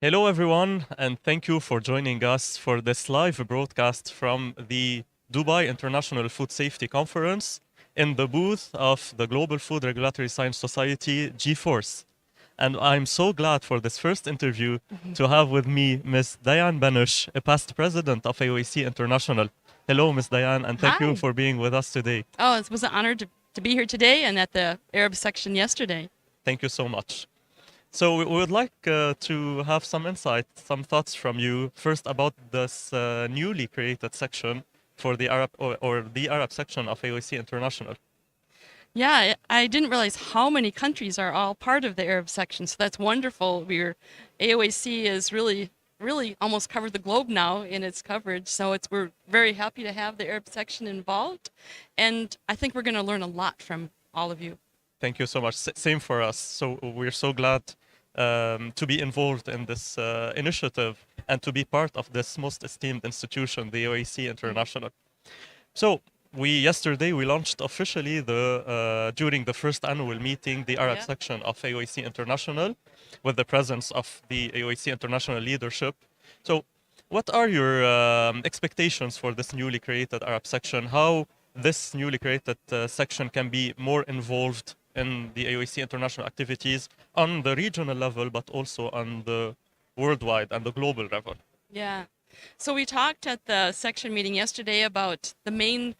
Hello, everyone, and thank you for joining us for this live broadcast from the Dubai International Food Safety Conference in the booth of the Global Food Regulatory Science Society, GFORSS. And I'm so glad for this first interview to have with me Ms. DeAnn Benesh, a past president of AOAC International. Hello, Ms. DeAnn, and thank you Hi. for being with us today. Oh, it was an honor to be here today and at the Arab section yesterday. Thank you so much. So we would like to have some insight, some thoughts from you first about this newly created section for the Arab or the Arab section of AOC International. Yeah, I didn't realize how many countries are all part of the Arab section, so that's wonderful. AOAC is really almost covered the globe now in its coverage, so we're very happy to have the Arab section involved, and I think we're going to learn a lot from all of you. Thank you so much. Same for us. So we're so glad to be involved in this initiative and to be part of this most esteemed institution, the AOAC International. So yesterday we launched officially during the first annual meeting the Arab section of AOAC International with the presence of the AOAC International leadership. So what are your expectations for this newly created Arab section? How this newly created section can be more involved in the AOAC International activities on the regional level, but also on the worldwide and the global level? Yeah. So we talked at the section meeting yesterday about the main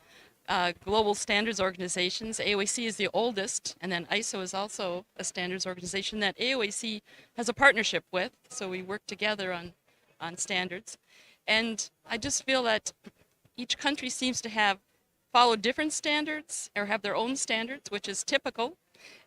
global standards organizations. AOAC is the oldest, and then ISO is also a standards organization that AOAC has a partnership with. So we work together on standards. And I just feel that each country seems to have followed different standards or have their own standards, which is typical,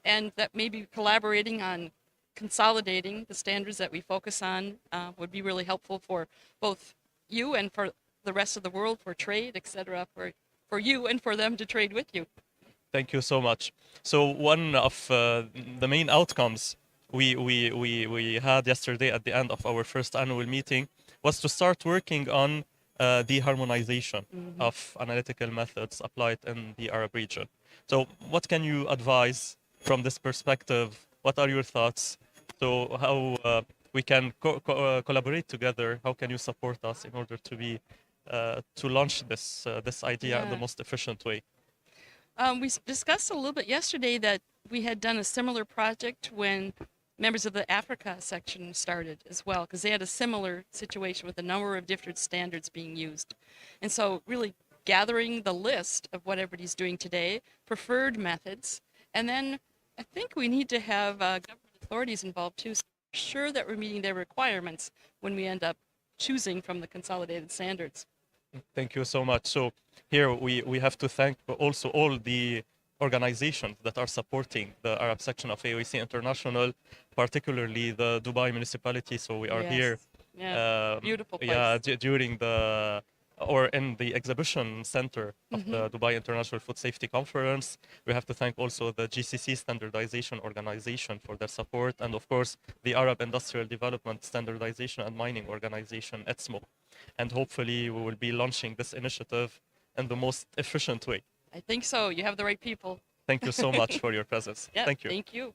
and that maybe collaborating on consolidating the standards that we focus on would be really helpful for both you and for the rest of the world, for trade, etc., for you and for them to trade with you. Thank you so much. So one of the main outcomes we had yesterday at the end of our first annual meeting was to start working on the harmonization of analytical methods applied in the Arab region. So what can you advise from this perspective? What are your thoughts? So how we can collaborate together? How can you support us in order to launch this idea in the most efficient way? We discussed a little bit yesterday that we had done a similar project when members of the Africa section started as well, because they had a similar situation with a number of different standards being used. And so really gathering the list of what everybody's doing today, preferred methods, and then I think we need to have government authorities involved too, so we're sure that we're meeting their requirements when we end up choosing from the consolidated standards. Thank you so much. So here we have to thank also all the organizations that are supporting the Arab section of AOAC International, particularly the Dubai municipality. So we are here. Yeah, beautiful place. Yeah, during in the exhibition center of the Dubai International Food Safety Conference. We have to thank also the GCC Standardization Organization for their support, and of course the Arab Industrial Development Standardization and Mining Organization, ETSMO. And hopefully we will be launching this initiative in the most efficient way. I think so. You have the right people. Thank you so much for your presence. Yeah, Thank you. Thank you.